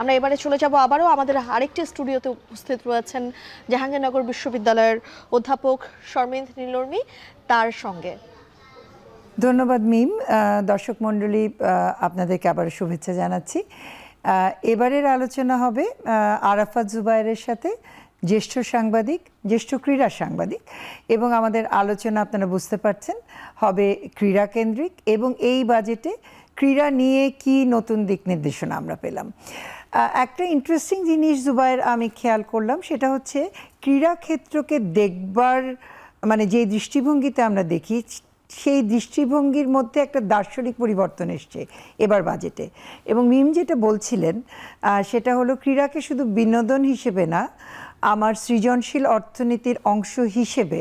আমরা এবারে চলে যাব আবারও আমাদের আরেকটি স্টুডিওতে উপস্থিত রয়েছেন জাহাঙ্গীরনগর বিশ্ববিদ্যালয়ের অধ্যাপক শর্মিন্দ নীলর্মী, তার সঙ্গে। ধন্যবাদ মিম। দর্শক মণ্ডলী, আপনাদেরকে আবার শুভেচ্ছা জানাচ্ছি। এবারের আলোচনা হবে আরাফাত জুবায়েরের সাথে, জ্যেষ্ঠ সাংবাদিক, জ্যেষ্ঠ ক্রীড়া সাংবাদিক, এবং আমাদের আলোচনা আপনারা বুঝতে পারছেন হবে ক্রীড়া কেন্দ্রিক এবং এই বাজেটে ক্রীড়া নিয়ে কি নতুন দিক নির্দেশনা আমরা পেলাম। একটা ইন্টারেস্টিং জিনিস জুবায়ের আমি খেয়াল করলাম, সেটা হচ্ছে ক্রীড়া ক্ষেত্রকে দেখবার মানে যে দৃষ্টিভঙ্গিতে আমরা দেখি সেই দৃষ্টিভঙ্গির মধ্যে একটা দার্শনিক পরিবর্তন এসছে এবার বাজেটে। এবং মিম যেটা বলছিলেন সেটা হলো ক্রীড়াকে শুধু বিনোদন হিসেবে না, আমার সৃজনশীল অর্থনীতির অংশ হিসেবে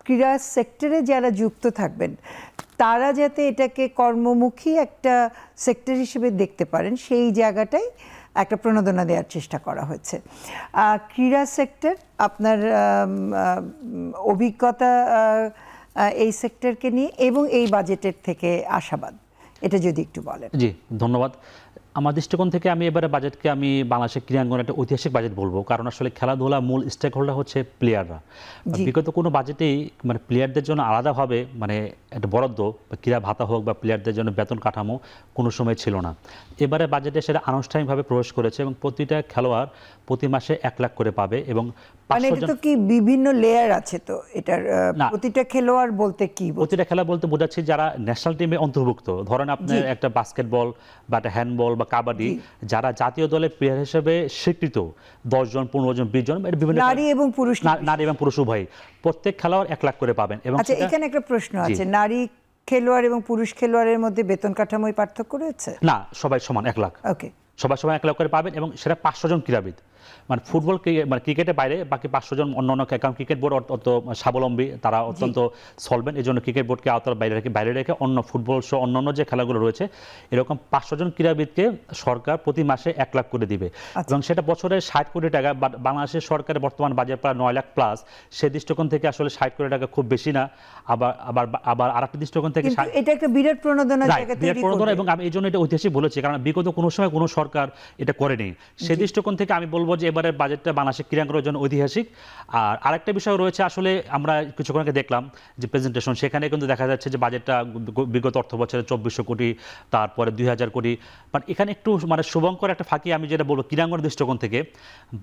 ক্রীড়া সেক্টরে যারা যুক্ত থাকবেন তারা যাতে এটাকে কর্মমুখী একটা সেক্টর হিসেবে দেখতে পারেন সেই জায়গাটাই একটা প্রণোদনা দেওয়ার চেষ্টা করা হয়েছে। ক্রীড়া সেক্টর, আপনার অভিজ্ঞতা এই সেক্টরকে নিয়ে এবং এই বাজেটের থেকে আশাবাদ, এটা যদি একটু বলেন। জি, ধন্যবাদ। আমার দৃষ্টিকোণ থেকে আমি এবারে বাজেটকে আমি বাংলাদেশের ক্রীড়াঙ্গনে একটা ঐতিহাসিক বাজেট বলবো, কারণ আসলে খেলাধুলা মূল স্টেক হোল্ডার হচ্ছে প্লেয়াররা। বিগত কোনো বাজেটেই মানে প্লেয়ারদের জন্য আলাদাভাবে মানে একটা বরাদ্দ বা ক্রীড়া ভাতা হোক বা প্লেয়ারদের জন্য বেতন কাঠামো কোনো সময় ছিল না। এবারে বাজেটে সেটা আনুষ্ঠানিকভাবে প্রবেশ করেছে এবং প্রতিটা খেলোয়াড় প্রতি মাসে 1 লাখ করে পাবে। এবং মানে এটা তো কি বিভিন্ন লেয়ার আছে, তো এটার প্রতিটা খেলোয়াড় বলতে কি? প্রতিটা খেলা বলতে বোঝাচ্ছি যারা ন্যাশনাল টিমে অন্তর্ভুক্ত, ধরেন আপনার একটা বাস্কেটবল বা একটা হ্যান্ডবল বা কাবাডি, যারা জাতীয় দলের প্লেয়ার হিসেবে স্বীকৃত 10 জন 15 জন 20 জন, এটা বিভিন্ন নারী এবং পুরুষ উভয়, প্রত্যেক খেলোয়াড় 1 লাখ করে পাবেন। এবং আচ্ছা, এখানে একটা প্রশ্ন আছে, নারী খেলোয়াড় এবং পুরুষ খেলোয়াড়ের মধ্যে বেতন কাঠামোয় পার্থক্য রয়েছে? না, সবাই সমান 1 লাখ। ওকে, সবাই 1 লাখ করে পাবেন এবং সেটা 500 জন ক্রীড়াবিদ। মানে ফুটবল মানে ক্রিকেটের বাইরে বাকি 500 জন অন্যান্য, কারণ ক্রিকেট বোর্ড অত স্বাবলম্বী, তারা অত্যন্ত সলভেন্ট, এই জন্য ক্রিকেট বোর্ডকে আওতার বাইরে রেখে অন্য ফুটবল সহ অন্যান্য যে খেলাগুলো রয়েছে এরকম 500 জন ক্রীড়াবিদকে সরকার প্রতি মাসে 1 লাখ করে দিবে। এবং সেটা বছরে 60 কোটি টাকা। বাংলাদেশের সরকারের বর্তমান বাজেট প্রায় 9 লাখ প্লাস। সেই দৃষ্টিকোণ থেকে আসলে 60 কোটি টাকা খুব বেশি না। আবার আরেকটা দৃষ্টিকোণ থেকে এটা একটা বিরাট প্রণোদনা জায়গা তৈরি করবে। এবং আমি এই জন্য এটা ঐতিহাসিক বলেছি, কারণ বিগত কোনো সময় কোনো সরকার এটা করেনি। সেই দৃষ্টিকোণ থেকে আমি বলবো যে এবারের বাজেটটা বাংলাদেশের ক্রীড়াঙ্গনের জন্য ঐতিহাসিক। আর আরেকটা বিষয় রয়েছে, আসলে আমরা কিছুক্ষণ আগে দেখলাম যে প্রেজেন্টেশন, সেখানে কিন্তু দেখা যাচ্ছে যে বাজেটটা বিগত অর্থ বছরে 2400 কোটি, তারপরে 2000 কোটি। বাট এখানে একটু মানে শুভঙ্কর একটা ফাঁকি আমি যেটা বলবো ক্রীড়াঙ্গনের দৃষ্টিকোণ থেকে,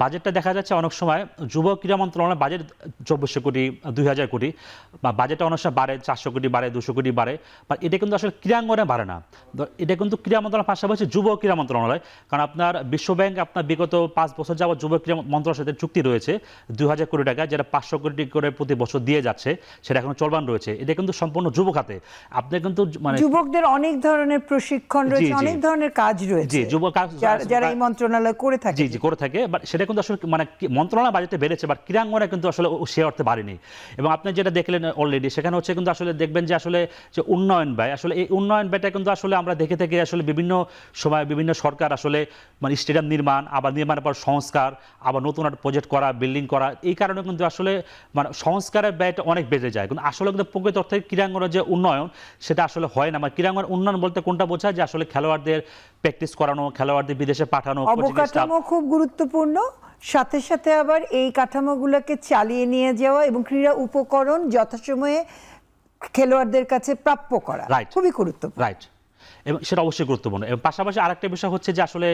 বাজেটটা দেখা যাচ্ছে অনেক সময় যুব ক্রীড়া মন্ত্রণালয়ের বাজেট 2400 কোটি 2000 কোটি, বা বাজেটটা অনেক সময় বাড়ে, 400 কোটি বাড়ে, 200 কোটি বাড়ে, বাট এটা কিন্তু আসলে ক্রীড়াঙ্গনে বাড়ে না। এটা কিন্তু ক্রীড়া মন্ত্রণালয়ের পাশাপাশি যুব ক্রীড়া মন্ত্রণালয়, কারণ আপনার বিশ্বব্যাংক আপনার বিগত 5 বছর যাবত যুব ক্রীড়া মন্ত্রণালয়ের সাথে চুক্তি রয়েছে 2000 কোটি টাকা, যেটা 500 কোটি করে প্রতি বছর দিয়ে যাচ্ছে, সেটা এখন চলমান রয়েছে। এটা কিন্তু সম্পূর্ণ যুব খাতে। আপনি কিন্তু মানে যুবকদের অনেক ধরনের প্রশিক্ষণ রয়েছে, অনেক ধরনের কাজ রয়েছে, যুব কাজ যারা এই মন্ত্রণালয় করে থাকে। জি করে থাকে, বাট সেটা কিন্তু আসলে মানে মন্ত্রণালয় বাজেটে বেড়েছে, বাট ক্রীড়াঙ্গনে কিন্তু আসলে সে অর্থে বাড়েনি। এবং আপনি যেটা দেখলেন অলরেডি, সেখানে হচ্ছে কিন্তু আসলে দেখবেন যে আসলে যে উন্নয়ন ব্যয়, আসলে এই উন্নয়ন ব্যয়টা কিন্তু আসলে আমরা দেখে থেকে আসলে বিভিন্ন সময় বিভিন্ন সরকার আসলে মানে স্টেডিয়াম নির্মাণ, আবার নির্মাণের পর সংস্কার, আবার নতুন একটা প্রজেক্ট করা, বিল্ডিং করা, এই কারণে কিন্তু আসলে মানে সংস্কারের ব্যয়টা অনেক বেড়ে যায়। কিন্তু আসলে কিন্তু প্রকৃত অর্থে ক্রীড়াঙ্গনের যে উন্নয়ন সেটা আসলে হয় না। মানে ক্রীড়াঙ্গনের উন্নয়ন বলতে কোনটা বোঝায়, যে আসলে খেলোয়াড়দের প্র্যাকটিস করানো, খেলোয়াড়দের বিদেশে পাঠানো, অবকাঠামো খুব গুরুত্বপূর্ণ, সাথে সাথে আবার এই কাঠামোগুলোকে চালিয়ে নিয়ে যাওয়া এবং ক্রীড়া উপকরণ যথাসময়ে খেলোয়াড়দের কাছে প্রাপ্য করা খুবই গুরুত্বপূর্ণ। রাইট, এবং সেটা অবশ্যই গুরুত্বপূর্ণ। এবং পাশাপাশি আরেকটা বিষয় হচ্ছে যে আসলে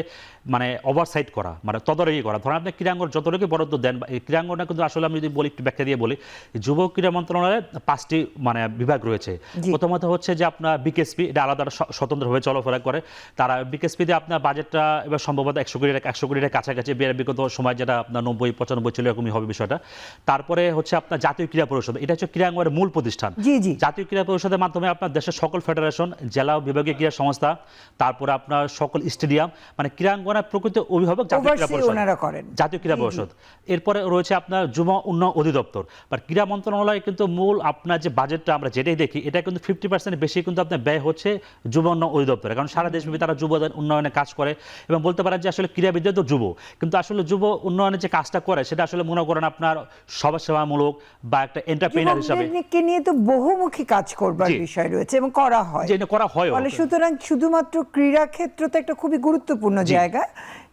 মানে ওভারসাইট করা, মানে তদারকি করা। ধরেন আপনি ক্রীড়াঙ্গন যতটুকু বরাদ্দ দেন, এই ক্রীড়াঙ্গনটা কিন্তু আসলে আমি যদি বলি, একটু ব্যাখ্যা দিয়ে বলি, যুব ক্রীড়া মন্ত্রণালয়ে 5টি মানে বিভাগ রয়েছে। প্রথমত হচ্ছে যে আপনার বিকেএসপি, এটা আলাদা স্বতন্ত্রভাবে চলাফেরা করে। তারা বিকেএসপিতে আপনার বাজেটটা এবার সম্ভবত 100 কোটির কাছাকাছি, বিগত সময় যেটা আপনার 90-95 ছিল এরকমই হবে বিষয়টা। তারপরে হচ্ছে আপনার জাতীয় ক্রীড়া পরিষদ, এটা হচ্ছে ক্রীড়াঙ্গনের মূল প্রতিষ্ঠান। জাতীয় ক্রীড়া পরিষদের মাধ্যমে আপনার দেশের সকল ফেডারেশন, জেলা ও বিভাগীয় ক্রীড়া সংস্থা, তারপরে আপনার সকল স্টেডিয়াম, মানে ক্রীড়াঙ্গনের প্রকৃত অভিভাবক জাতীয় ক্রীড়া পরিষদ। এরপরে রয়েছে আপনার যুব উন্নয়ন অধিদপ্তর। বাট ক্রীড়া মন্ত্রণালয় কিন্তু মূল আপনার যে বাজেটটা আমরা যেটাই দেখি, এটা কিন্তু 50% বেশি কিন্তু আপনার ব্যয় হচ্ছে যুব উন্নয়ন অধিদপ্তরে, কারণ সারা দেশব্যাপী তারা যুব উন্নয়নে কাজ করে। এবং বলতে পারেন যে আসলে ক্রীড়াবিদদের তো যুব, কিন্তু আসলে যুব উন্নয়নের যে কাজটা করে সেটা আসলে মনে করেন আপনার সমাজসেবামূলক বা একটা এন্টারপ্রেনার হিসাবে নিয়ে তো বহুমুখী কাজ করবার বিষয় রয়েছে এবং করা হয়। ফলে সুতরাং সুতরাং শুধুমাত্র ক্রীড়া ক্ষেত্র তো একটা খুবই গুরুত্বপূর্ণ জায়গা,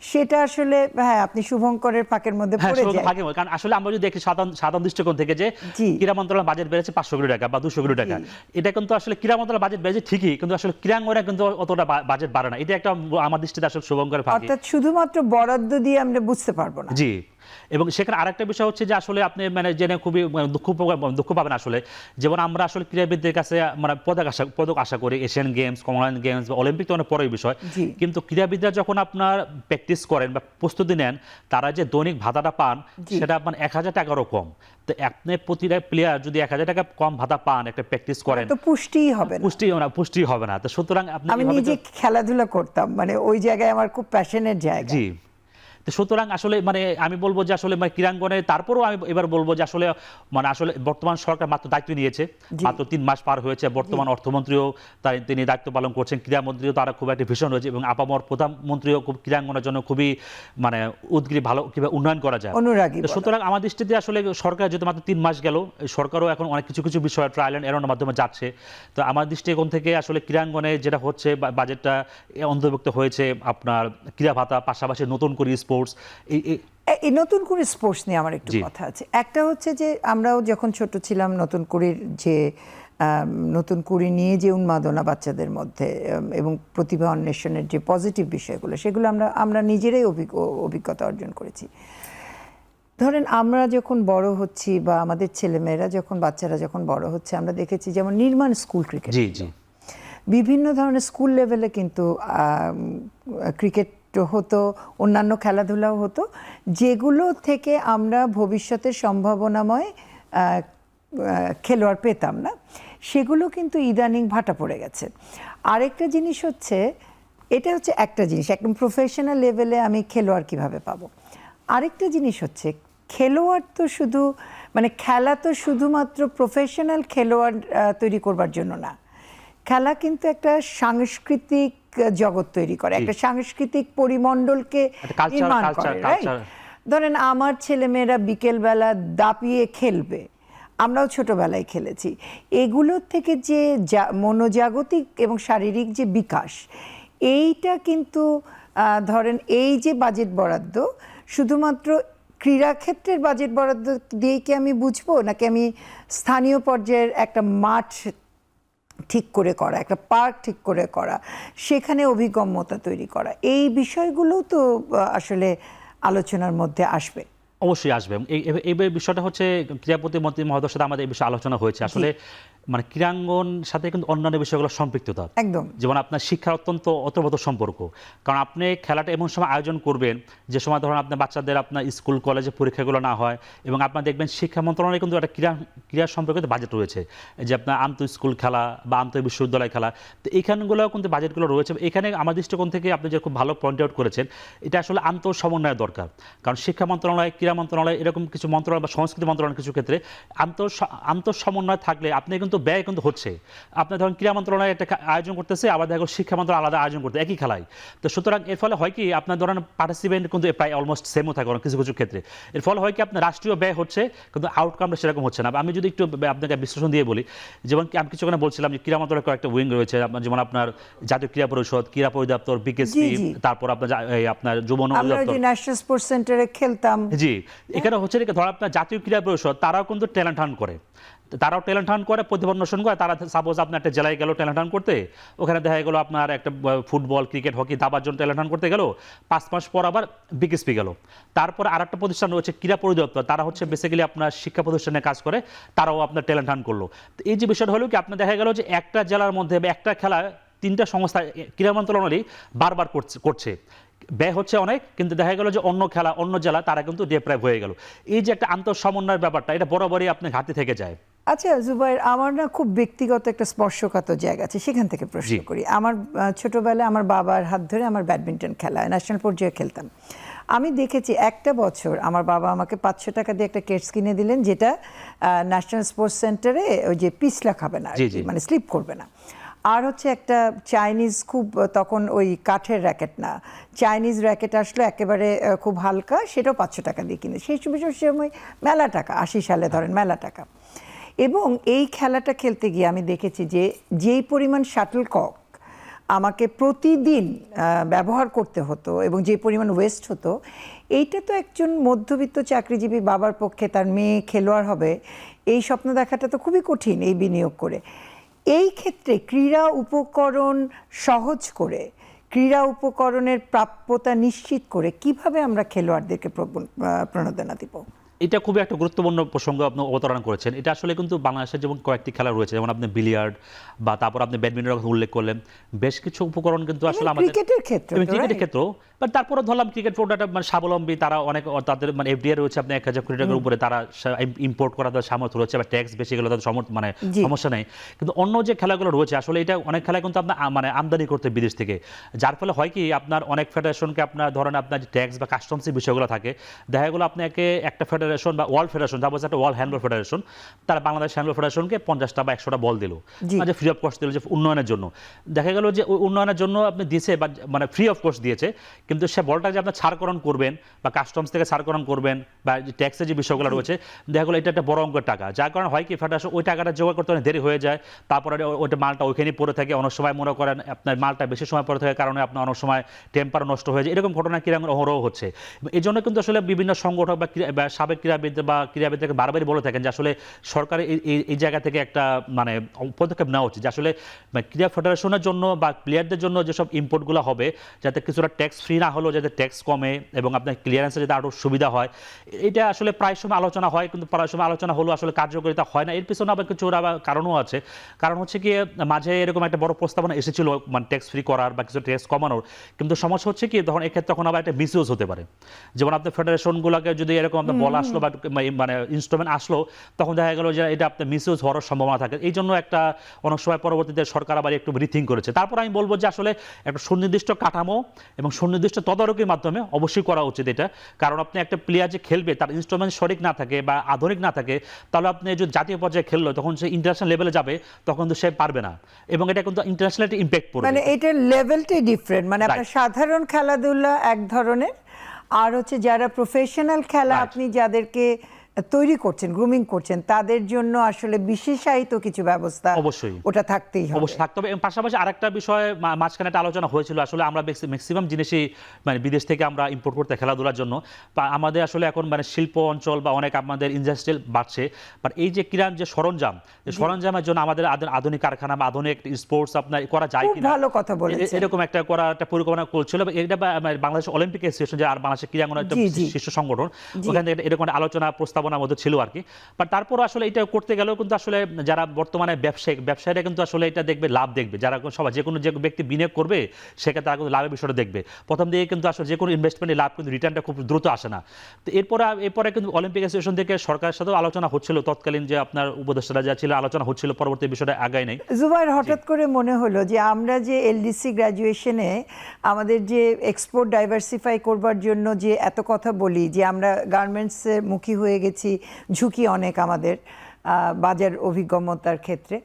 সেটা আসলে হ্যাঁ আপনি শুভঙ্করের ফাঁকের মধ্যে পড়ে যায়। কারণ আসলে আমরা যদি দেখি সাধারণ দৃষ্টিকোণ থেকে যে ক্রীড়া মন্ত্রণালয়ের বাজেট বেড়েছে 500 কোটি টাকা বা 200 কোটি টাকা, এটা কিন্তু আসলে ক্রীড়া মন্ত্রণালয়ের বাজেট বেড়েছে ঠিকই, কিন্তু আসলে ক্রীড়াঙ্গনে কিন্তু অতটা বাজেট বাড়ে না। এটা একটা আমার দৃষ্টিতে আসলে শুভঙ্করের ফাঁকি। অর্থাৎ শুধুমাত্র বরাদ্দ দিয়ে আমরা বুঝতে পারবো না। জি, এবং সেখানে আরেকটা বিষয় হচ্ছে যে আসলে আপনি মানে জেনে খুবই দুঃখ পাবেন আসলে, যেমন আমরা আসলে ক্রীড়াবিদদের কাছে মানে পদক আশা করি, এশিয়ান গেমস, কমনওয়েলথ গেমস বা অলিম্পিক তো অনেক পরের বিষয়, কিন্তু ক্রীড়াবিদরা যখন আপনার প্র্যাকটিস করেন বা প্রস্তুতি নেন, তারা যে দৈনিক ভাতাটা পান সেটা আপনার 1000 টাকারও কম। তো আপনি প্রতিটা প্লেয়ার যদি 1000 টাকা কম ভাতা পান, একটা প্র্যাকটিস করেন, তো পুষ্টিই হবে না, পুষ্টি হবে না। তো সুতরাং আমি নিজে খেলাধুলা করতাম, মানে ওই জায়গায় আমার খুব প্যাশনের জায়গা। জি, তো সুতরাং আসলে মানে আমি বলবো যে আসলে মানে ক্রীড়াঙ্গনে, তারপরেও আমি এবার বলবো যে আসলে মানে আসলে বর্তমান সরকার মাত্র দায়িত্ব নিয়েছে, মাত্র 3 মাস পার হয়েছে। বর্তমান অর্থমন্ত্রীও তিনি দায়িত্ব পালন করছেন, ক্রীড়ামন্ত্রীও তারা খুব একটা ভীষণ হয়েছে, এবং আপামর প্রধানমন্ত্রীও খুব ক্রীড়াঙ্গনের জন্য খুবই মানে উদ্গ্রীব, ভালো কিভাবে উন্নয়ন করা যায়, অনুরাগী। সুতরাং আমার দৃষ্টিতে আসলে সরকার যেহেতু মাত্র 3 মাস গেল, সরকারও এখন অনেক কিছু বিষয় ট্রায়াল এন্ড এররের মাধ্যমে যাচ্ছে। তো আমার দৃষ্টিকোণ থেকে আসলে ক্রীড়াঙ্গনে যেটা হচ্ছে, বাজেটটা অন্তর্ভুক্ত হয়েছে আপনার ক্রীড়া ভাতা, পাশাপাশি নতুন করে স্পোর্টস, এই নতুন করে স্পোর্টস নিয়ে আমার একটু কথা আছে। একটা হচ্ছে যে আমরাও যখন ছোট ছিলাম, নতুন কুড়ি নিয়ে যে উন্মাদনা বাচ্চাদের মধ্যে এবং প্রতিভা অন্বেষণের যে পজিটিভ বিষয়গুলো, সেগুলো আমরা নিজেরাই অভিজ্ঞতা অর্জন করেছি। ধরেন আমরা যখন বড় হচ্ছি বা আমাদের ছেলেমেয়েরা বাচ্চারা যখন বড় হচ্ছে, আমরা দেখেছি যেমন নির্মাণ স্কুল ক্রিকেট, বিভিন্ন ধরনের স্কুল লেভেলে কিন্তু ক্রিকেট হতো, অন্যান্য খেলাধুলাও হতো, যেগুলো থেকে আমরা ভবিষ্যতের সম্ভাবনাময় খেলোয়াড় পেতাম না, সেগুলো কিন্তু ইদানিং ভাটা পড়ে গেছে। আরেকটা জিনিস হচ্ছে, এটা হচ্ছে একটা জিনিস, একদম প্রফেশনাল লেভেলে আমি খেলোয়াড় কিভাবে পাবো। আরেকটা জিনিস হচ্ছে, খেলোয়াড় তো শুধু মানে খেলা তো শুধুমাত্র প্রফেশনাল খেলোয়াড় তৈরি করবার জন্য না, খেলা কিন্তু একটা সাংস্কৃতিক জগৎ তৈরি করে, একটা সাংস্কৃতিক পরিমণ্ডলকে নির্মাণ করে। ধরেন আমার ছেলেমেয়েরা বিকেলবেলা দাপিয়ে খেলবে, আমরাও ছোটবেলায় খেলেছি, এগুলোর থেকে যে মনোজাগতিক এবং শারীরিক যে বিকাশ, এইটা কিন্তু ধরেন এই যে বাজেট বরাদ্দ, শুধুমাত্র ক্রীড়াক্ষেত্রের বাজেট বরাদ্দ দিয়ে কি আমি বুঝবো, নাকি আমি স্থানীয় পর্যায়ের একটা মাঠ ঠিক করে করা, একটা পার্ক ঠিক করে করা, সেখানে অভিগম্যতা তৈরি করা, এই বিষয়গুলো তো আসলে আলোচনার মধ্যে আসবে। অবশ্যই আসবে। এই বিষয়টা হচ্ছে ক্রীড়া প্রতিমন্ত্রী মহোদয়ের সাথে আমাদের এই বিষয়ে আলোচনা হয়েছে। আসলে মানে ক্রীড়াঙ্গন সাথে কিন্তু অন্যান্য বিষয়গুলো সম্পৃক্ততা, একদম যেমন আপনার শিক্ষার অত্যন্ত অতপ্রত সম্পর্ক। কারণ আপনি খেলাটা এমন সময় আয়োজন করবেন যে সময় ধরুন আপনার বাচ্চাদের আপনার স্কুল কলেজে পরীক্ষাগুলো না হয়, এবং আপনার দেখবেন শিক্ষা মন্ত্রণালয়ে কিন্তু একটা ক্রীড়া সম্পর্কিত বাজেট রয়েছে, যে আপনার আন্তঃ স্কুল খেলা বা আন্তঃ বিশ্ববিদ্যালয় খেলা, তো এইখানগুলোও কিন্তু বাজেটগুলো রয়েছে। এখানে আমার দৃষ্টিকোণ থেকে আপনি যে খুব ভালো পয়েন্ট আউট করেছেন, এটা আসলে আন্তঃ সমন্বয়ের দরকার। কারণ শিক্ষা মন্ত্রণালয়, ক্রীড়া মন্ত্রণালয়, এরকম কিছু মন্ত্রণালয় বা সংস্কৃতি মন্ত্রণালয় কিছু ক্ষেত্রে আন্তঃ সমন্বয় থাকলে আপনি কিন্তু ব্যয় কিন্তু হচ্ছে। আপনার ধরুন ক্রীড়া মন্ত্রণালয় একটা আয়োজন করতেছে, আবার দেখো শিক্ষা মন্ত্রণালয় আলাদা আয়োজন করতে একই খেলায়। তো সুতরাং এর ফলে হয় কি, আপনার ধরেন পার্টিসিপেন্ট কিন্তু প্রায় অলমোস্ট সেমও থাকে কিছু ক্ষেত্রে। এর ফলে হয় কি, আপনার রাষ্ট্রীয় ব্যয় হচ্ছে কিন্তু আউটকামটা সেরকম হচ্ছে না। আমি যদি একটু আপনাকে বিশ্লেষণ দিয়ে বলি, যেমন আমি কিছুক্ষণ বলছিলাম যে ক্রীড়া মন্ত্রণালয়ের কয়েকটা উইং রয়েছে, যেমন আপনার জাতীয় ক্রীড়া পরিষদ, ক্রীড়া পরিদপ্তর, বিকেএসপি, তারপর আপনার যুব অধিদপ্তর, ন্যাশনাল স্পোর্টস সেন্টারে খেলতাম। জি, এখানে হচ্ছে ধর আপনার জাতীয় ক্রীড়া পরিষদ, তারাও কিন্তু ট্যালেন্ট হান্ট করে, প্রতিভা অন্বেষণ করে। তারা সাপোজ আপনার একটা জেলায় গেল ট্যালেন্ট হান্ট করতে, ওখানে দেখা গেল আপনার একটা ফুটবল, ক্রিকেট, হকি দাবার জন্য ট্যালেন্ট হান্ট করতে গেল, 5 মাস পর আবার বিকেএসপি গেল। তারপর আরেকটা প্রতিষ্ঠান রয়েছে ক্রীড়া পরিদপ্তর, তারা হচ্ছে বেসিক্যালি আপনার শিক্ষা প্রতিষ্ঠানে কাজ করে, তারাও আপনার ট্যালেন্ট হান্ট করলো। তো এই যে বিষয়টা হলো কি, আপনার দেখা গেল যে একটা জেলার মধ্যে বা একটা খেলা 3টা সংস্থা ক্রীড়া মন্ত্রণালয় বারবার করছে, ব্যয় হচ্ছে অনেক, কিন্তু দেখা গেল যে অন্য খেলা, অন্য জেলা তারা কিন্তু ডেপ্রাইভ হয়ে গেল। এই যে একটা আন্তঃ সমন্বয়ের ব্যাপারটা, এটা বরাবরই আপনার ঘাটতি থেকে যায়। আচ্ছা জুবাইর, আমার না খুব ব্যক্তিগত একটা স্পর্শকাতর জায়গা আছে, সেখান থেকে প্রশ্ন করি। আমার ছোটবেলায় আমার বাবার হাত ধরে আমার ব্যাডমিন্টন খেলা ন্যাশনাল পর্যায়ে খেলতাম। আমি দেখেছি একটা বছর আমার বাবা আমাকে 500 টাকা দিয়ে একটা কেটস কিনে দিলেন, যেটা ন্যাশনাল স্পোর্টস সেন্টারে ওই যে পিছলা খাবে না, মানে স্লিপ করবে না। আর হচ্ছে একটা চাইনিজ, খুব তখন ওই কাঠের র্যাকেট না, চাইনিজ র্যাকেট আসলো একেবারে খুব হালকা, সেটাও 500 টাকা দিয়ে কিনে। সেই সময় মেলা টাকা, 80 সালে ধরেন মেলা টাকা। এবং এই খেলাটা খেলতে গিয়ে আমি দেখেছি যে যেই পরিমাণ শাটল কক আমাকে প্রতিদিন ব্যবহার করতে হতো এবং যে পরিমাণ ওয়েস্ট হতো, এইটা তো একজন মধ্যবিত্ত চাকরিজীবী বাবার পক্ষে তার মেয়ে খেলোয়াড় হবে এই স্বপ্ন দেখাটা তো খুবই কঠিন এই বিনিয়োগ করে। এই ক্ষেত্রে ক্রীড়া উপকরণ সহজ করে, ক্রীড়া উপকরণের প্রাপ্যতা নিশ্চিত করে কিভাবে আমরা খেলোয়াড়দেরকে প্রণোদনা দিব? এটা খুবই একটা গুরুত্বপূর্ণ প্রসঙ্গ আপনি অবতারণা করেছেন। এটা আসলে কিন্তু বাংলাদেশের যেমন কয়েকটি খেলা রয়েছে, যেমন আপনি বিলিয়ার্ড বা তারপর আপনি ব্যাডমিন্টনের কথা উল্লেখ করলেন, বেশ কিছু উপকরণ কিন্তু আসলে আমাদের ক্রিকেটের ক্ষেত্রে বাট তারপরে ধরলাম ক্রিকেট বোর্ডটা মানে স্বাবলম্বী, তারা অনেক তাদের মানে এফডিআই রয়েছে আপনি 1000 কোটি টাকার উপরে, তারা ইম্পোর্ট করা তাদের সামর্থ্য রয়েছে, বা ট্যাক্স বেশি গেলে তাদের মানে সমস্যা নেই। কিন্তু অন্য যে খেলাগুলো রয়েছে আসলে এটা অনেক খেলা কিন্তু আপনার মানে আমদানি করতে বিদেশ থেকে, যার ফলে হয় কি আপনার অনেক ফেডারেশনকে আপনার ধরেন আপনার যে ট্যাক্স বা কাস্টমসের বিষয়গুলো থাকে, দেখা গেলো আপনাকে একটা ফেডারেশন বা ওয়ার্ল্ড ফেডারেশন, সাপোজ একটা ওয়ার্ল্ড হ্যান্ডবল ফেডারেশন, তারা বাংলাদেশ হ্যান্ডবল ফেডারেশনকে 50টা বা 100টা বল দিল, মানে ফ্রি অফ কস্ট দিল যে উন্নয়নের জন্য। দেখা গেল যে উন্নয়নের জন্য আপনি দিয়েছে বা মানে ফ্রি অফ কস্ট দিয়েছে, কিন্তু সে বলটা যে আপনার ছাড়করণ করবেন বা কাস্টমস থেকে ছাড়করণ করবেন বা ট্যাক্সের যে বিষয়গুলো রয়েছে, দেখা গেলো এটা একটা বড় অঙ্কের টাকা, যার কারণে হয় কি ফেডারেশন ওই টাকাটা জোগাড় করতে অনেক দেরি হয়ে যায়, তারপরে ওইটা মালটা ওইখানেই পড়ে থাকে, অনেক সময় মনে করেন আপনার মালটা বেশি সময় পড়ে থাকার কারণে আপনার অনেক সময় টেম্পার নষ্ট হয়ে যায়, এরকম ঘটনা ক্রীড়াঙ্গন অহরহ হচ্ছে। এই জন্য কিন্তু আসলে বিভিন্ন সংগঠক বা সাবেক ক্রীড়াবিদ বা ক্রীড়াবিদকে বারবারই বলে থাকেন যে আসলে সরকার এই জায়গা থেকে একটা মানে পদক্ষেপ নেওয়া উচিত, যে আসলে ক্রীড়া ফেডারেশনের জন্য বা প্লেয়ারদের জন্য যেসব ইম্পোর্টগুলো হবে যাতে কিছুটা ট্যাক্স ফ্রি না হলেও যাতে ট্যাক্স কমে এবং আপনার ক্লিয়ারেন্সে যাতে আরও সুবিধা হয়। এটা আসলে প্রায় সময় আলোচনা হয়, কিন্তু প্রায় সময় আলোচনা হলেও আসলে কার্যকারিতা হয় না। এর পিছনে আবার কিছু কারণও আছে। কারণ হচ্ছে কি মাঝে এরকম একটা বড় প্রস্তাবনা এসেছিল মানে ট্যাক্স ফ্রি করার বা কিছু ট্যাক্স কমানোর, কিন্তু সমস্যা হচ্ছে কি তখন এক্ষেত্রে তখন আবার একটা মিসইউজ হতে পারে। যেমন আপনার ফেডারেশনগুলোকে যদি এরকম আপনার বল আসলো বা মানে ইনস্ট্রুমেন্ট আসলো, তখন দেখা গেল যে এটা আপনার মিসইউজ হওয়ার সম্ভাবনা থাকে। এই জন্য একটা অনেক সময় পরবর্তীতে সরকার আবার একটু রিথিং করেছে। তারপর আমি বলবো যে আসলে একটা সুনির্দিষ্ট কাঠামো এবং সুনির্দিষ্ট তদারকির মাধ্যমে অবশ্যই করা উচিত এটা। কারণ আপনি একটা প্লেয়ার যে খেলবে তার ইনস্ট্রুমেন্ট সঠিক না থাকে বা আধুনিক না থাকে, তাহলে আপনি যদি জাতীয় পর্যায়ে খেললো তখন সে ইন্টারন্যাশনাল লেভেলে যাবে, তখন তো সে পারবে না, এবং এটা কিন্তু ইন্টারন্যাশনাল একটা ইম্প্যাক্ট পড়বে। মানে এটার লেভেলটাই ডিফারেন্ট, মানে আপনার সাধারণ খেলাধুলা এক ধরনের, আর হচ্ছে যারা প্রফেশনাল খেলা আপনি যাদেরকে তৈরি করছেন, গ্রুমিং করছেন, তাদের জন্য আসলে বিশেষায়িত কিছু ব্যবস্থা অবশ্যই ওটা থাকতেই হবে, অবশ্যই থাকতে হবে। এবং পাশাপাশি আরেকটা বিষয় মাঝখানে একটা আলোচনা হয়েছিল, আসলে আমরা ম্যাক্সিমাম জিনিসই মানে বিদেশ থেকে আমরা ইম্পোর্ট করতে খেলাধুলার জন্য, আমাদের আসলে এখন মানে শিল্প অঞ্চল বা অনেক আমাদের ইন্ডাস্ট্রিয়াল বাড়ছে, বাট এই যে ক্রীড়ার যে সরঞ্জামের জন্য আমাদের আধুনিক কারখানা বা আধুনিক স্পোর্টস আপনার করা যায় কিনা, ভালো কথা বলেছেন, এরকম একটা করার একটা পরিকল্পনা করছিল। এটা বাংলাদেশ অলিম্পিক অ্যাসোসিয়েশন, যে আর বাংলাদেশের ক্রীড়াঙ্গন একটা শীর্ষ সংগঠন, ওখান থেকে এরকম আলোচনা প্রস্তাবনার মধ্যে ছিল আর কি। বাট তারপর আসলে এটা করতে গেলেও কিন্তু আসলে যারা বর্তমানে ব্যবসায়ীরা কিন্তু আসলে এটা দেখবে, লাভ দেখবে, যারা সবাই যে কোনো ব্যক্তি বিনিয়োগ করবে সেক্ষেত্রে তারা কিন্তু লাভের বিষয়টা দেখবে। প্রথম দিকে কিন্তু আসলে যে কোনো ইনভেস্টমেন্টের লাভ কিন্তু রিটার্নটা খুব দ্রুত আসে না। তো এরপরে কিন্তু অলিম্পিক অ্যাসোসিয়েশন থেকে সরকারের সাথেও আলোচনা হচ্ছিল, তৎকালীন যে আপনার উপদেষ্টারা যা ছিল আলোচনা হচ্ছিল, পরবর্তী বিষয়টা আগায় নাই। জুবাইর, হঠাৎ করে মনে হলো যে আমরা যে এলডিসি গ্র্যাজুয়েশনে আমাদের যে এক্সপোর্ট ডাইভার্সিফাই করবার জন্য যে এত কথা বলি, যে আমরা গার্মেন্টসের মুখী হয়ে গেছি, ঝুঁকি অনেক আমাদের বাজার অভিজ্ঞতার ক্ষেত্রে,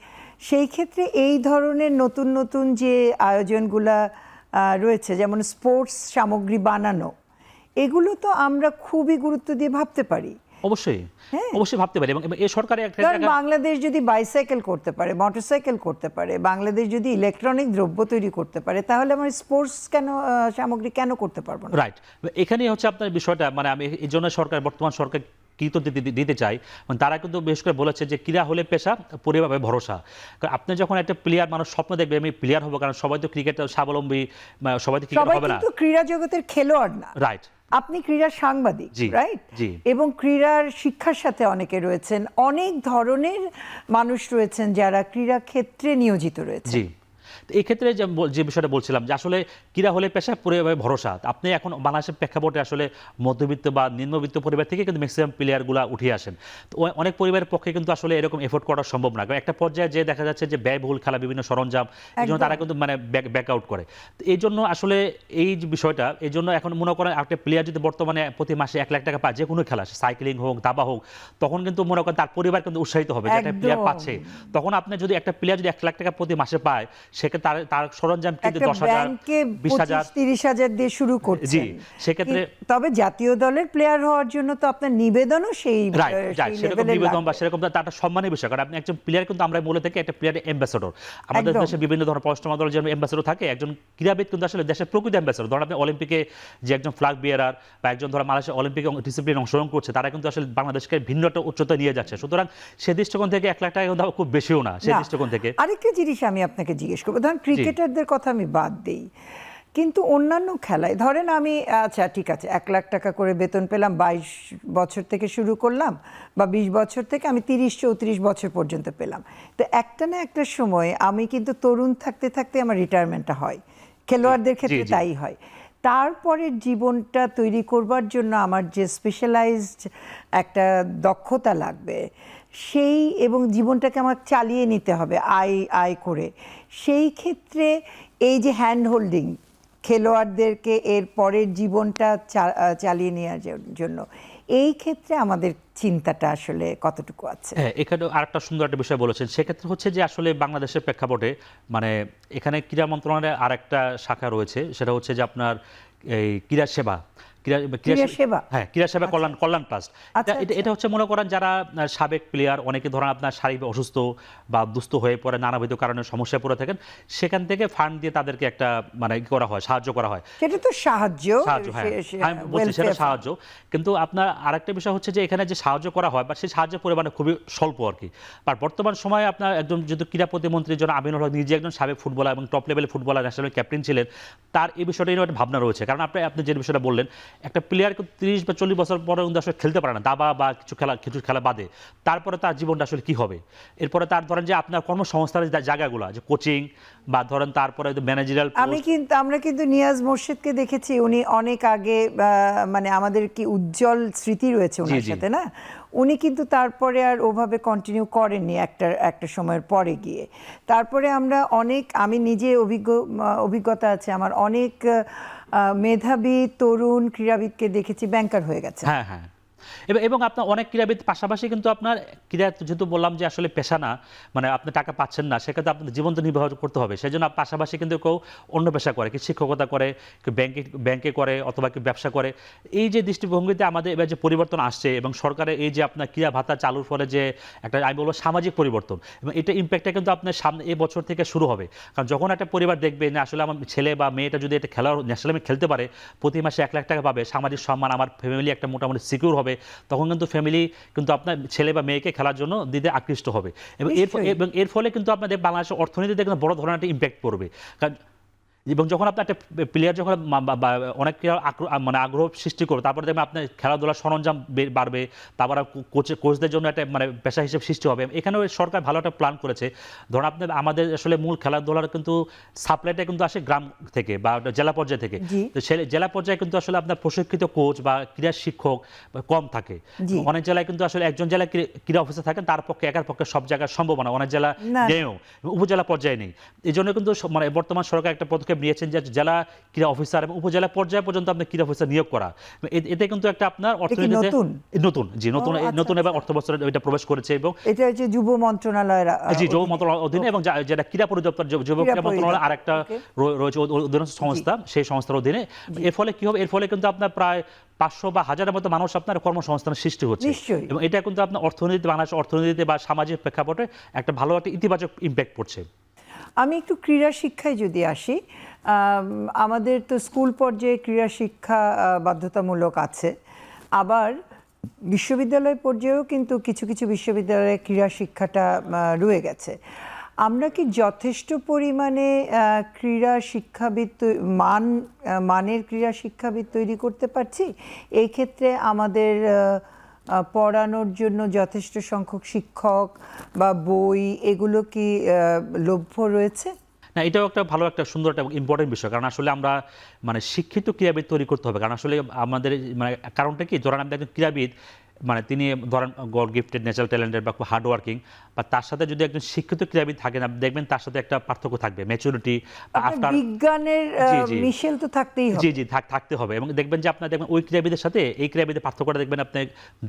সেই ক্ষেত্রে এই ধরনের নতুন নতুন যে আয়োজনগুলা রয়েছে, যেমন স্পোর্টস সামগ্রী বানানো, এগুলো তো আমরা খুবই গুরুত্ব দিয়ে ভাবতে পারি। অবশ্যই ভাবতে পারি। এবং এই সরকারের একটা বাংলাদেশ যদি বাইসাইকেল করতে পারে, মোটরসাইকেল করতে পারে, বাংলাদেশ যদি ইলেকট্রনিক দ্রব্য তৈরি করতে পারে, তাহলে আমরা স্পোর্টস সামগ্রী কেন করতে পারবো না? রাইট, এখানেই হচ্ছে আপনার বিষয়টা। মানে আমি এই জন্য বর্তমান সরকার দিতে চাই, তারা কিন্তু বিশেষ করে বলেছে যে ক্রীড়া হলে পেশা, পরিবারে ভরসা। কারণ আপনি যখন একটা প্লেয়ার, মানুষ স্বপ্ন দেখবে আমি প্লেয়ার হবো, কারণ সবাই তো ক্রিকেট স্বাবলম্বী, সবাই তো ক্রিকেট হবে না, কিন্তু ক্রীড়া জগতের খেলোয়াড় না। রাইট, আপনি ক্রীড়ার সাংবাদিক, রাইট, এবং ক্রীড়ার শিক্ষার সাথে অনেকে রয়েছেন, অনেক ধরনের মানুষ রয়েছেন যারা ক্রীড়া ক্ষেত্রে নিয়োজিত রয়েছে। এই ক্ষেত্রে যে বিষয়টা বলছিলাম যে আসলে ক্রীড়া হলে পেশা, পরিবারে ভরসা। আপনি এখন বাংলাদেশের প্রেক্ষাপটে আসলে মধ্যবিত্ত বা নিম্নবিত্ত পরিবার থেকে কিন্তু ম্যাক্সিমাম প্লেয়ারগুলো উঠে আসেন। তো অনেক পরিবারের পক্ষে কিন্তু আসলে এরকম এফোর্ড করা সম্ভব না, কারণ একটা পর্যায়ে যে দেখা যাচ্ছে যে ব্যয়বহুল খেলা, বিভিন্ন সরঞ্জাম, এই জন্য তারা কিন্তু মানে ব্যাক আউট করে। তো এই জন্য আসলে এই যে বিষয়টা, এই জন্য এখন মনে করেন একটা প্লেয়ার যদি বর্তমানে প্রতি মাসে 1 লাখ টাকা পায়, যে কোনো খেলা, সাইক্লিং হোক, দাবা হোক, তখন কিন্তু মনে করেন তার পরিবার কিন্তু উৎসাহিত হবে যে একটা প্লেয়ার পাচ্ছে। তখন আপনি যদি একটা প্লেয়ার যদি 1 লাখ টাকা প্রতি মাসে পায়, সেক্ষেত্রে তার তার সরঞ্জাম কিন্তু একটা 10,000 ব্যাংকে 20,000 25-30,000 দিয়ে শুরু করছেন। জি, সেক্ষেত্রে তবে জাতীয় দলের প্লেয়ার হওয়ার জন্য তো আপনার নিবেদনও সেই রাইট সেরকম লেভেলের নিবেদন বা লাগবে। সেরকম তার একটা সম্মানের বিষয়, কারণ আপনি একজন প্লেয়ার কিন্তু আমরা বলে থাকি একটা প্লেয়ারের অ্যাম্বাসেডর। আমাদের একদম। দেশে বিভিন্ন ধরনের পররাষ্ট্র মন্ত্রণালয়ের যে অ্যাম্বাসেডর থাকে, একজন ক্রীড়াবিদ কিন্তু আসলে দেশের প্রকৃত অ্যাম্বাসেডর। ধরুন আপনি অলিম্পিকে যে একজন ফ্ল্যাগ বিয়ারার বা একজন ধরো মালয়েশিয়া অলিম্পিক ডিসিপ্লিন অংশগ্রহণ করছে, তারা কিন্তু আসলে বাংলাদেশকে ভিন্ন একটা উচ্চতায় নিয়ে যাচ্ছে। সুতরাং সে দৃষ্টিকোণ থেকে 1 লাখ টাকা কিন্তু খুব বেশিও না সেই না, দৃষ্টিকোণ থেকে। আরেকটা জিনিস আমি আপনাকে জিজ্ঞেস করবো, ধরেন ক্রিকেটারদের কথা আমি বাদ দেই, কিন্তু অন্যান্য খেলায় ধরেন আমি আচ্ছা ঠিক আছে 1 লাখ টাকা করে বেতন পেলাম, 22 বছর থেকে শুরু করলাম বা 20 বছর থেকে আমি 30-34 বছর পর্যন্ত পেলাম। তো একটা না একটা সময় আমি কিন্তু তরুণ থাকতে থাকতে আমার রিটায়ারমেন্টটা হয়, খেলোয়াড়দের ক্ষেত্রে জি। তাই হয়। তারপরের জীবনটা তৈরি করবার জন্য আমার যে স্পেশালাইজড একটা দক্ষতা লাগবে সেই, এবং জীবনটাকে আমার চালিয়ে নিতে হবে আয় করে, সেই ক্ষেত্রে এই যে হ্যান্ড হোল্ডিং খেলোয়াড়দেরকে এর পরের জীবনটা চালিয়ে নেওয়ার জন্য, এই ক্ষেত্রে আমাদের চিন্তাটা আসলে কতটুকু আছে? হ্যাঁ, এখানে আরেকটা সুন্দর একটা বিষয় বলেছেন। সেক্ষেত্রে হচ্ছে যে আসলে বাংলাদেশের প্রেক্ষাপটে মানে এখানে ক্রীড়া মন্ত্রণালয়ের আরেকটা শাখা রয়েছে, সেটা হচ্ছে যে আপনার এই ক্রীড়া সেবা, ক্রীড়া সেবা? হ্যাঁ, ক্রীড়া সেবা কল্যাণ ট্রাস্ট। আচ্ছা, এটা হচ্ছে মনে করেন যারা সাবেক প্লেয়ার, অনেকে ধরেন আপনার শারীরিক অসুস্থ বা দুস্থ হয়ে পড়ে, নানাবিধ কারণে সমস্যায় পড়ে থাকেন, সেখান থেকে ফান্ড দিয়ে তাদেরকে একটা মানে করা হয়, সাহায্য করা হয়। সেটা তো সাহায্য, হ্যাঁ, আমি বলছি সেটা সাহায্য। কিন্তু আপনার আরেকটা বিষয় হচ্ছে যে এখানে যে সাহায্য করা হয় বা সেই সাহায্যের পরিমাণে খুবই স্বল্প আর কি। আর বর্তমান সময়ে আপনার একজন যেহেতু ক্রীড়া প্রতিমন্ত্রী জন আমিনুল হক নিজে একজন সাবেক ফুটবলার এবং টপ লেভেলের ফুটবলার, ন্যাশনাল ক্যাপ্টেন ছিলেন, তার এই বিষয়টা নিয়ে একটা ভাবনা রয়েছে। কারণ আপনি যে বিষয়টা বললেন, একটা প্লেয়ার 30 বা 40 বছর পরে কিন্তু আসলে খেলতে পারে না, দাবা বা কিছু খেলা বাদে, তারপরে তার জীবনটা আসলে কি হবে? এরপরে তার ধরেন যে আপনার কর্মসংস্থানের জায়গাগুলো, যে কোচিং বা ধরেন তারপরে ম্যানেজারাল, আমরা কিন্তু নিয়াজ মোর্শেদকে দেখেছি, উনি অনেক আগে মানে আমাদের কি উজ্জ্বল স্মৃতি রয়েছে ওনার সাথে, না? উনি কিন্তু তারপরে আর ওভাবে কন্টিনিউ করেননি একটা সময়ের পরে গিয়ে। তারপরে আমরা আমি নিজে অভিজ্ঞতা আছে আমার, অনেক মেধাবী তরুণ ক্রীড়াবিদকে দেখেছি ব্যাংকার হয়ে গেছে। হ্যাঁ হ্যাঁ, এবং আপনার অনেক ক্রীড়াবিদ পাশাপাশি কিন্তু আপনার ক্রীড়া, যেহেতু বললাম যে আসলে পেশা না, মানে আপনি টাকা পাচ্ছেন না, সেক্ষেত্রে আপনার জীবন তো নির্বাহ করতে হবে। সেই জন্য পাশাপাশি কিন্তু কেউ অন্য পেশা করে, কেউ শিক্ষকতা করে, কেউ ব্যাংকে করে, অথবা কেউ ব্যবসা করে। এই যে দৃষ্টিভঙ্গিতে আমাদের এবার যে পরিবর্তন আসছে, এবং সরকারের এই যে আপনার ক্রীড়া ভাতা চালুর ফলে যে একটা আমি বলবো সামাজিক পরিবর্তন, এবং এটা ইম্প্যাক্টটা কিন্তু আপনার সামনে এই বছর থেকে শুরু হবে। কারণ যখন একটা পরিবার দেখবে না আসলে আমার ছেলে বা মেয়েটা যদি এটা ন্যাশনাল গেমে খেলতে পারে, প্রতি মাসে 1 লাখ টাকা পাবে, সামাজিক সম্মান, আমার ফ্যামিলি একটা মোটামুটি সিকিউর হবে, তখন কিন্তু ফ্যামিলি কিন্তু আপনার ছেলে বা মেয়েকে খেলার জন্য দিতে আকৃষ্ট হবে। এবং এর ফলে কিন্তু আপনাদের বাংলাদেশের অর্থনীতিতে কিন্তু বড় ধরনের একটা ইম্প্যাক্ট পড়বে। কারণ এবং যখন আপনার একটা প্লেয়ার যখন অনেক মানে আগ্রহ সৃষ্টি করবে, তারপরে দেখবেন আপনার খেলাধুলার সরঞ্জাম বাড়বে, তারপর কোচদের জন্য একটা মানে পেশা হিসেবে সৃষ্টি হবে। এখানেও সরকার ভালো একটা প্ল্যান করেছে। ধরুন আপনার আমাদের আসলে মূল খেলাধুলার কিন্তু সাপ্লাইটা কিন্তু আসে গ্রাম থেকে বা জেলা পর্যায় থেকে। তো জেলা পর্যায়ে কিন্তু আসলে আপনার প্রশিক্ষিত কোচ বা ক্রীড়া শিক্ষক কম থাকে। অনেক জেলায় কিন্তু আসলে একজন জেলায় ক্রীড়া অফিসার থাকেন, তার পক্ষে একার পক্ষে সব জায়গায় সম্ভব না, অনেক জেলা নেও, উপজেলা পর্যায়ে নেই। এই জন্য কিন্তু মানে বর্তমান সরকার একটা পদক্ষেপ নিয়েছেন যে জেলা ক্রীড়া অফিসার এবং উপজেলা পর্যায় পর্যন্ত আপনার ক্রীড়া অফিসার নিয়োগ করা। এতে কিন্তু একটা আপনার অর্থনীতিতে নতুন এবার অর্থ বছরে এটা প্রবেশ করেছে। এবং এটা হচ্ছে যুব মন্ত্রণালয়ের যুব মন্ত্রণালয়ের অধীনে, এবং যেটা ক্রীড়া পরিদপ্তর, যুব ক্রীড়া মন্ত্রণালয় আরেকটা রয়েছে অধীনস্থ সংস্থা, সেই সংস্থার অধীনে। এর ফলে কি হবে? এর ফলে কিন্তু আপনার প্রায় 500 বা 1000-এর মতো মানুষ আপনার কর্মসংস্থানের সৃষ্টি হচ্ছে, এবং এটা কিন্তু আপনার বাংলাদেশের অর্থনীতিতে বা সামাজিক প্রেক্ষাপটে একটা ভালো একটা ইতিবাচক ইম্প্যাক্ট পড়ছে। আমি একটু ক্রীড়া শিক্ষায় যদি আসি, আমাদের তো স্কুল পর্যায়ে ক্রীড়া শিক্ষা বাধ্যতামূলক আছে, আবার বিশ্ববিদ্যালয় পর্যায়েও কিন্তু কিছু কিছু বিশ্ববিদ্যালয়ে ক্রীড়া শিক্ষাটা রয়ে গেছে। আমরা কি যথেষ্ট পরিমাণে ক্রীড়া শিক্ষাবিদ মানের ক্রীড়া শিক্ষাবিদ তৈরি করতে পারছি? এই ক্ষেত্রে আমাদের পড়ানোর জন্য যথেষ্ট সংখ্যক শিক্ষক বা বই এগুলো কি লভ্য রয়েছে? না, এটাও একটা ভালো একটা সুন্দর একটা ইম্পর্টেন্ট বিষয়। কারণ আসলে আমরা মানে শিক্ষিত ক্রীড়াবিদ তৈরি করতে হবে। কারণ আসলে আমাদের মানে কারণটা কি, ধরেন আপনি একজন ক্রীড়াবিদ মানে তিনি ধরেন গড গিফটেড ন্যাচারাল ট্যালেন্টেড বা খুব হার্ড ওয়ার্কিং, বা তার সাথে যদি একজন শিক্ষিত ক্রীড়াবিদ থাকেন, আপনি দেখবেন তার সাথে একটা পার্থক্য থাকবে, ম্যাচুরিটি আফটার। বিজ্ঞানের মিশেল তো থাকতেই হবে। জি থাকতে হবে, এবং দেখবেন যে আপনার দেখবেন ওই ক্রীড়াবিদের সাথে এই ক্রীড়াবিদের পার্থক্যটা দেখবেন আপনি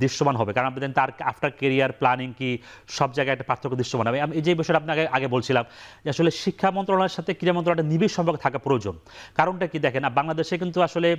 দৃশ্যমান হবে, কারণ আপনি দেখেন তার আফটার কেরিয়ার প্ল্যানিং কি সব জায়গায় একটা পার্থক্য দৃশ্যমান হবে। আমি এই যে বিষয়টা আপনাকে আগে বলছিলাম যে আসলে শিক্ষা মন্ত্রণালয়ের সাথে ক্রীড়া মন্ত্রণালয়ের নিবিড় সম্পর্ক থাকা প্রয়োজন। কারণটা কি দেখেন, বাংলাদেশে কিন্তু আসলে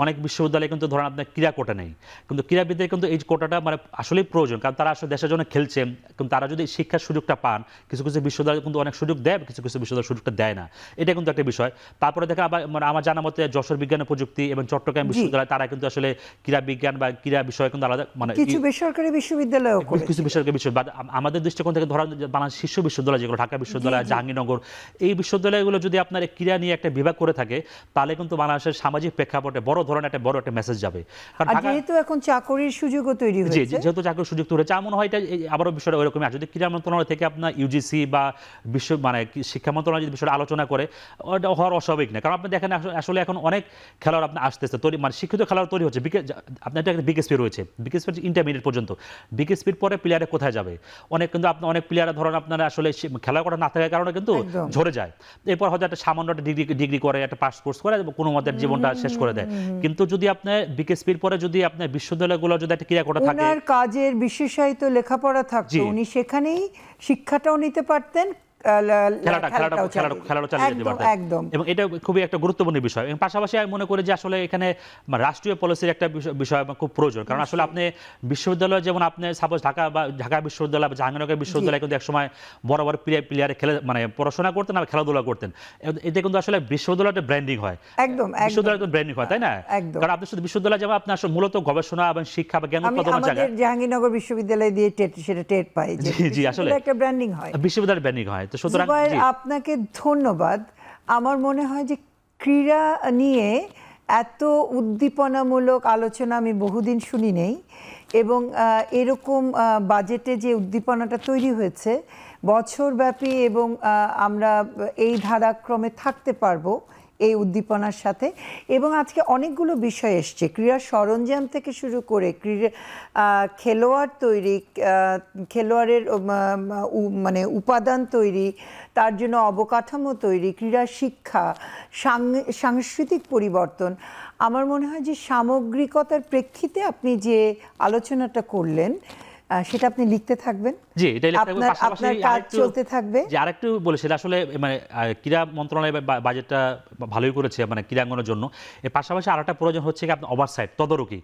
অনেক বিশ্ববিদ্যালয়ে কিন্তু ধরেন আপনার ক্রীড়া কোটা নেই, কিন্তু ক্রীড়াবিদদের কিন্তু এই কোটাটা মানে আসলেই প্রয়োজন, কারণ তারা আসলে দেশের জন্য খেলছেন। কিন্তু তারা যদি শিক্ষার সুযোগটা পান, কিছু কিছু বিশ্ববিদ্যালয় কিন্তু অনেক সুযোগ দেয়, কিছু কিছু বিশ্ববিদ্যালয় সুযোগটা দেয় না, এটা কিন্তু একটা বিষয়। তারপরে দেখেন আবার মানে আমার জানা মতে যশোর বিজ্ঞান ও প্রযুক্তি এবং চট্টগ্রাম বিশ্ববিদ্যালয় তারা কিন্তু আসলে ক্রীড়া বিজ্ঞান বা ক্রীড়া বিষয়ে কিন্তু আলাদা, মানে কিছু বেসরকারি বিশ্ববিদ্যালয়, কিছু বেসরকারি বিশ্ববিদ্যালয়। আমাদের দৃষ্টিকোণ থেকে ধরেন বাংলাদেশ শীর্ষ বিশ্ববিদ্যালয় যেগুলো ঢাকা বিশ্ববিদ্যালয়, জাহাঙ্গীরনগর, এই বিশ্ববিদ্যালয়গুলো যদি আপনার ক্রীড়া নিয়ে একটা বিভাগ করে থাকে, তাহলে কিন্তু বাংলাদেশের সামাজিক প্রেক্ষাপটে বড় ধরনের একটা মেসেজ যাবে। আর যেহেতু এখন চাকরির সুযোগও তৈরি হয়েছে, যেহেতু চাকরির সুযোগ তৈরি হয়েছে, আমার মনে হয় এটা আবারও বিষয়টা ওইরকমই আছে। যদি ক্রীড়া মন্ত্রণালয় থেকে আপনার ইউজিসি বা বিশ্ব মানে শিক্ষা মন্ত্রণালয় যদি বিষয়টা আলোচনা করে, ওটা হওয়ার অস্বাভাবিক না। কারণ আপনি দেখেন আসলে এখন অনেক খেলোয়াড় আপনার আসতেছে তৈরি, মানে শিক্ষিত খেলোয়াড় তৈরি হচ্ছে। আপনার একটা বিকেএসপি রয়েছে, বিকেএসপি ইন্টারমিডিয়েট পর্যন্ত, বিকেএসপির পরে প্লেয়ারে কোথায় যাবে? অনেক কিন্তু আপনার অনেক প্লেয়ার ধরেন আপনারা আসলে খেলা করা না থাকার কারণে কিন্তু ঝরে যায়, এরপর হয়তো একটা সামান্য একটা ডিগ্রি করে, একটা পাস কোর্স করে কোনো মতে জীবনটা শেষ করে দেয়। কিন্তু যদি আপনার বিকেএসপির পরে যদি আপনার বিশ্ববিদ্যালয়গুলো যদি একটা ক্রীড়া কোটা থাকে, ওনার কাজের বিশেষায়িত লেখাপড়া থাকতো, উনি সেখানেই শিক্ষাটাও নিতে পারতেন, খেলাটা চালিয়ে যেতে পারতেন। এবং এটা খুবই একটা গুরুত্বপূর্ণ বিষয়। এবং পাশাপাশি আমি মনে করি যে আসলে এখানে রাষ্ট্রীয় পলিসির একটা বিষয় খুব প্রয়োজন, কারণ আসলে আপনি বিশ্ববিদ্যালয় যেমন আপনি সাপোজ ঢাকা বিশ্ববিদ্যালয় বা জাহাঙ্গীরনগর বিশ্ববিদ্যালয় কিন্তু একসময় বড় বড় প্লেয়ারে খেলে মানে পড়াশোনা করতেন আর খেলাধুলা করতেন, এতে কিন্তু আসলে বিশ্ববিদ্যালয়টা ব্র্যান্ডিং হয়, বিশ্ববিদ্যালয় ব্র্যান্ডিং হয়, তাই না? কারণ আপনি শুধু বিশ্ববিদ্যালয় যেমন আপনি আসলে মূলত গবেষণা এবং শিক্ষা বা জ্ঞান উৎপাদনের জায়গা, জাহাঙ্গীরনগর বিশ্ববিদ্যালয় দিয়ে সেটা টেট পাই যে জি আসলে একটা ব্র্যান্ডিং হয়, বিশ্ববিদ্যালয় ব্র্যান্ডিং হয়। তো সুতরাং আপনাকে ধন্যবাদ। আমার মনে হয় যে ক্রীড়া নিয়ে এত উদ্দীপনামূলক আলোচনা আমি বহুদিন শুনি নেই, এবং এরকম বাজেটে যে উদ্দীপনাটা তৈরি হয়েছে বছরব্যাপী, এবং আমরা এই ধারাক্রমে থাকতে পারবো এই উদ্দীপনার সাথে। এবং আজকে অনেকগুলো বিষয় এসছে, ক্রীড়া সরঞ্জাম থেকে শুরু করে খেলোয়াড় তৈরি, খেলোয়াড়ের মানে উপাদান তৈরি, তার জন্য অবকাঠামো তৈরি, ক্রীড়া শিক্ষা, সাংস্কৃতিক পরিবর্তন। আমার মনে হয় যে সামগ্রিকতার প্রেক্ষিতে আপনি যে আলোচনাটা করলেন সেটা আপনি লিখতে থাকবেন। জি, এটা লিখতে থাকবে, পাশাপাশি কাজ চলতে থাকবে। যে আরেকটু বলেছিল আসলে মানে ক্রীড়া মন্ত্রণালয় বাজেটটা ভালোই করেছে মানে ক্রীড়াঙ্গনের জন্য। এর পাশাপাশি আরেকটা প্রয়োজন হচ্ছে কি আপনার ওভারসাইট, তদারকি।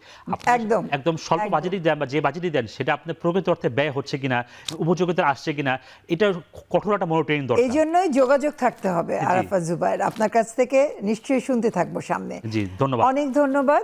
একদম স্বল্প বাজেটই দেন বা যে বাজেটই দেন সেটা আপনি প্রকৃত অর্থে ব্যয় হচ্ছে কিনা, উপযোগিতা আসছে কিনা, এটা কঠোর একটা মনিটরিং দরকার। এই জন্যই যোগাযোগ থাকতে হবে। আরাফাত জুবায়ের, আপনার কাছ থেকে নিশ্চয়ই শুনতে থাকবো সামনে। জি ধন্যবাদ, অনেক ধন্যবাদ।